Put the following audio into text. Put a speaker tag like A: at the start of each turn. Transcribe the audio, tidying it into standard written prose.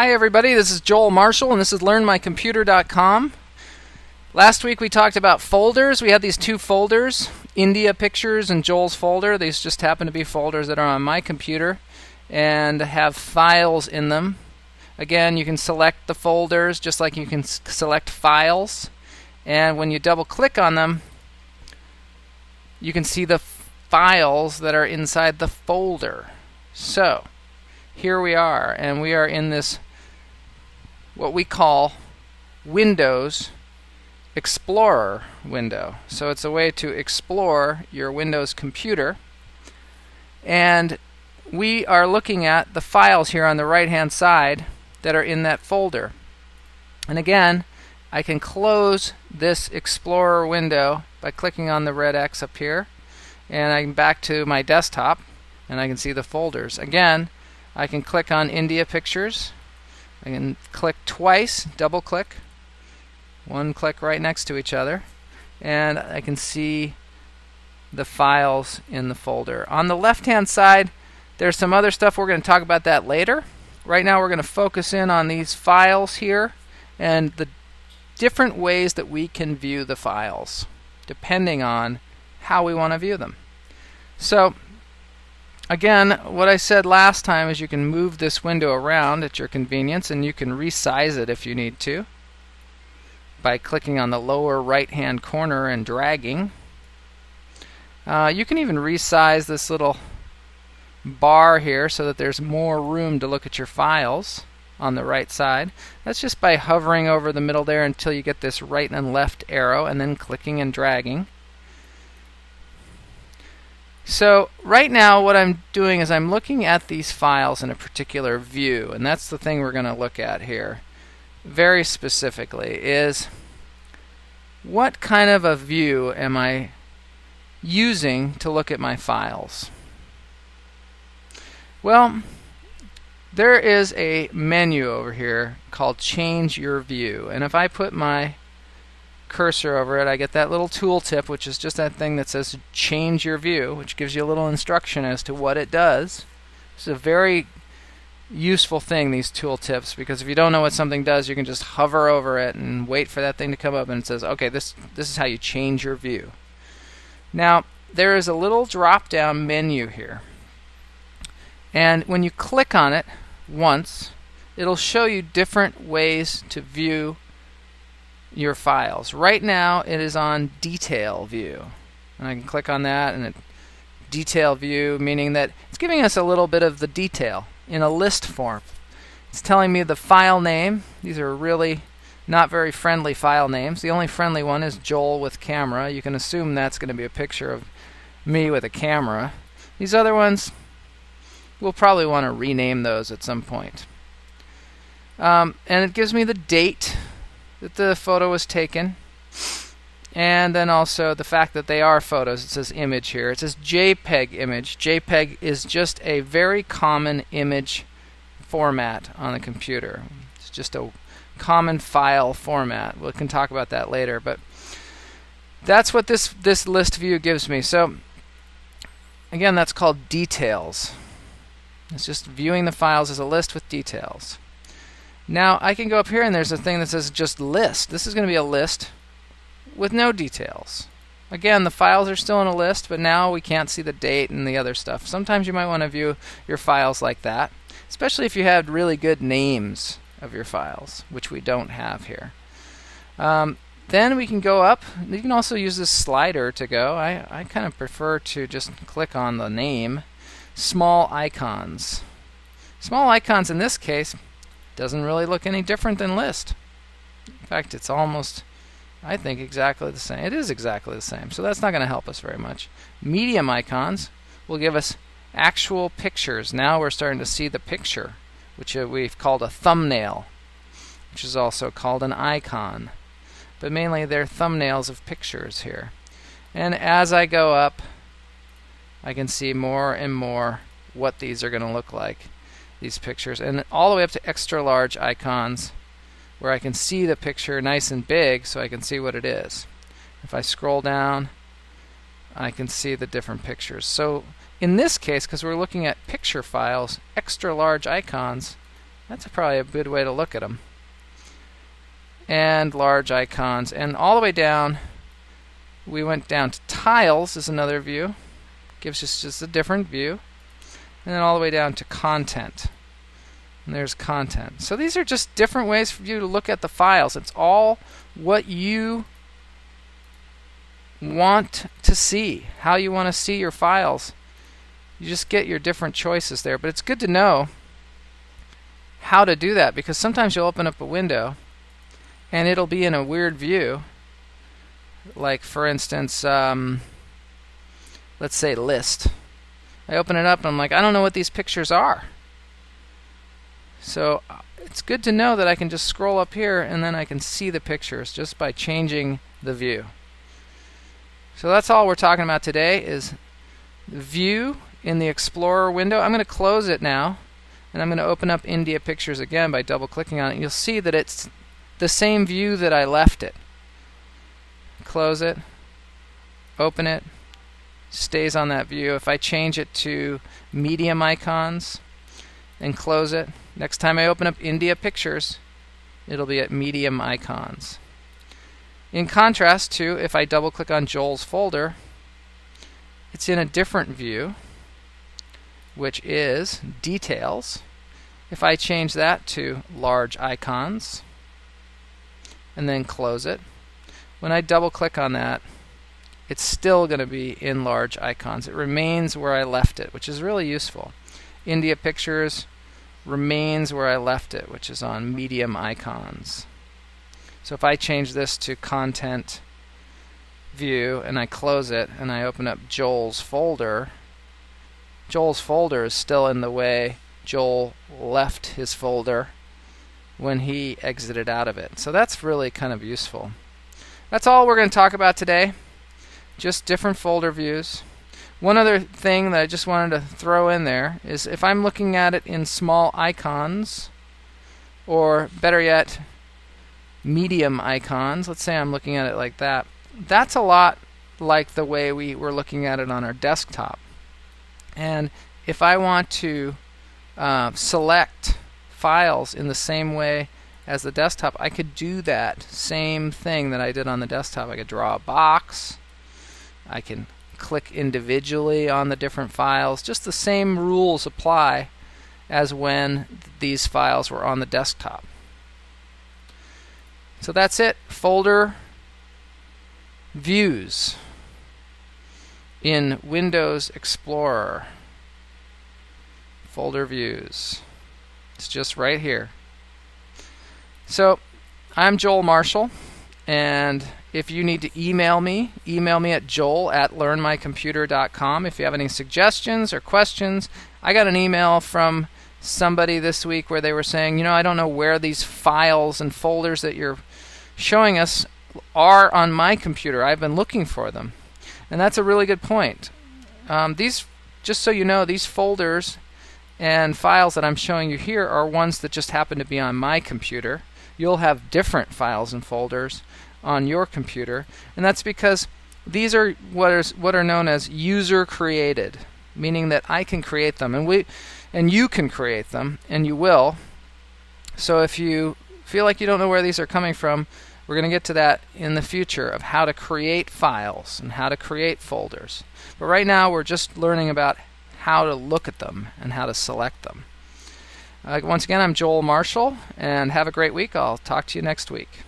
A: Hi everybody, this is Joel Marshall and this is LearnMyComputer.com. Last week we talked about folders. We had these two folders, India Pictures and Joel's folder. These just happen to be folders that are on my computer and have files in them. Again, you can select the folders just like you can select files. And when you double click on them, you can see the files that are inside the folder. So, here we are, and we are in this what we call Windows Explorer window. So it's a way to explore your Windows computer, and we are looking at the files here on the right hand side that are in that folder. And again, I can close this Explorer window by clicking on the red X up here, and I'm back to my desktop and I can see the folders. Again, I can click on India Pictures. I can click twice, double click, one click right next to each other, and I can see the files in the folder. On the left hand side, there's some other stuff. We're going to talk about that later. Right now we're going to focus in on these files here and the different ways that we can view the files depending on how we want to view them. So again, what I said last time is you can move this window around at your convenience, and you can resize it if you need to by clicking on the lower right hand corner and dragging. You can even resize this little bar here so that there's more room to look at your files on the right side. That's just by hovering over the middle there until you get this right and left arrow and then clicking and dragging. So right now what I'm doing is I'm looking at these files in a particular view, and that's the thing we're going to look at here very specifically, is what kind of a view am I using to look at my files? Well, there is a menu over here called Change Your View, and if I put my cursor over it, I get that little tooltip, which is just that thing that says Change Your View, which gives you a little instruction as to what it does. It's a very useful thing, these tooltips, because if you don't know what something does, you can just hover over it and wait for that thing to come up, and it says, okay, this is how you change your view. Now, there is a little drop-down menu here, and when you click on it once, it'll show you different ways to view your files. Right now it is on Detail View, and I can click on that, and Detail View, meaning that it's giving us a little bit of the detail in a list form. It's telling me the file name. These are really not very friendly file names. The only friendly one is Joel with camera. You can assume that's going to be a picture of me with a camera. These other ones, we'll probably want to rename those at some point. And it gives me the date that the photo was taken, and then also the fact that they are photos. It says image here. It says JPEG image. JPEG is just a very common image format on the computer. It's just a common file format. We can talk about that later, but that's what this list view gives me. So again, that's called details. It's just viewing the files as a list with details. Now I can go up here and there's a thing that says just list. This is going to be a list with no details. Again, the files are still in a list, but now we can't see the date and the other stuff. Sometimes you might want to view your files like that, especially if you had really good names of your files, which we don't have here. Then we can go up. You can also use this slider to go. I kind of prefer to just click on the name. Small icons. Small icons in this case doesn't really look any different than list. In fact, it's almost, I think, exactly the same. It is exactly the same, so that's not going to help us very much. Medium icons will give us actual pictures. Now we're starting to see the picture, which we've called a thumbnail, which is also called an icon. But mainly they're thumbnails of pictures here. And as I go up, I can see more and more what these are going to look like, these pictures, and all the way up to extra large icons where I can see the picture nice and big so I can see what it is. If I scroll down, I can see the different pictures. So in this case, because we're looking at picture files, extra large icons That's probably a good way to look at them. And large icons. And all the way down, we went down to tiles is another view. Gives us just a different view. And then all the way down to content. And there's content. So these are just different ways for you to look at the files. It's all what you want to see, how you want to see your files. You just get your different choices there. But it's good to know how to do that, because sometimes you'll open up a window and it'll be in a weird view. Like, for instance, let's say list. I open it up and I'm like, I don't know what these pictures are. So it's good to know that I can just scroll up here and then I can see the pictures just by changing the view. So that's all we're talking about today, is view in the Explorer window. I'm going to close it now, and I'm going to open up India Pictures again by double clicking on it. You'll see that it's the same view that I left it. Close it, open it, stays on that view. If I change it to medium icons and close it, next time I open up India Pictures, it'll be at medium icons. In contrast to if I double click on Joel's folder, it's in a different view, which is details. If I change that to large icons and then close it, when I double click on that, it's still going to be in large icons. It remains where I left it, which is really useful. India Pictures remains where I left it, which is on medium icons. So if I change this to content view and I close it and I open up Joel's folder is still in the way Joel left his folder when he exited out of it. So that's really kind of useful. That's all we're going to talk about today. Just different folder views. One other thing that I just wanted to throw in there is if I'm looking at it in small icons, or better yet, medium icons, let's say I'm looking at it like that, that's a lot like the way we were looking at it on our desktop. And if I want to select files in the same way as the desktop, I could do that same thing that I did on the desktop. I could draw a box, I can click individually on the different files. Just the same rules apply as when these files were on the desktop. So that's it. Folder views in Windows Explorer. Folder views. It's just right here. So I'm Joel Marshall, and if you need to email me at joel@learnmycomputer.com. If you have any suggestions or questions. I got an email from somebody this week where they were saying, I don't know where these files and folders that you're showing us are on my computer. I've been looking for them. And that's a really good point. These, just so you know, these folders and files that I'm showing you here are ones that just happen to be on my computer. You'll have different files and folders on your computer, and that's because these are what are known as user created, meaning that I can create them, and you can create them, and you will. So if you feel like you don't know where these are coming from, we're going to get to that in the future, of how to create files and how to create folders. But right now we're just learning about how to look at them and how to select them. Once again, I'm Joel Marshall, and have a great week. I'll talk to you next week.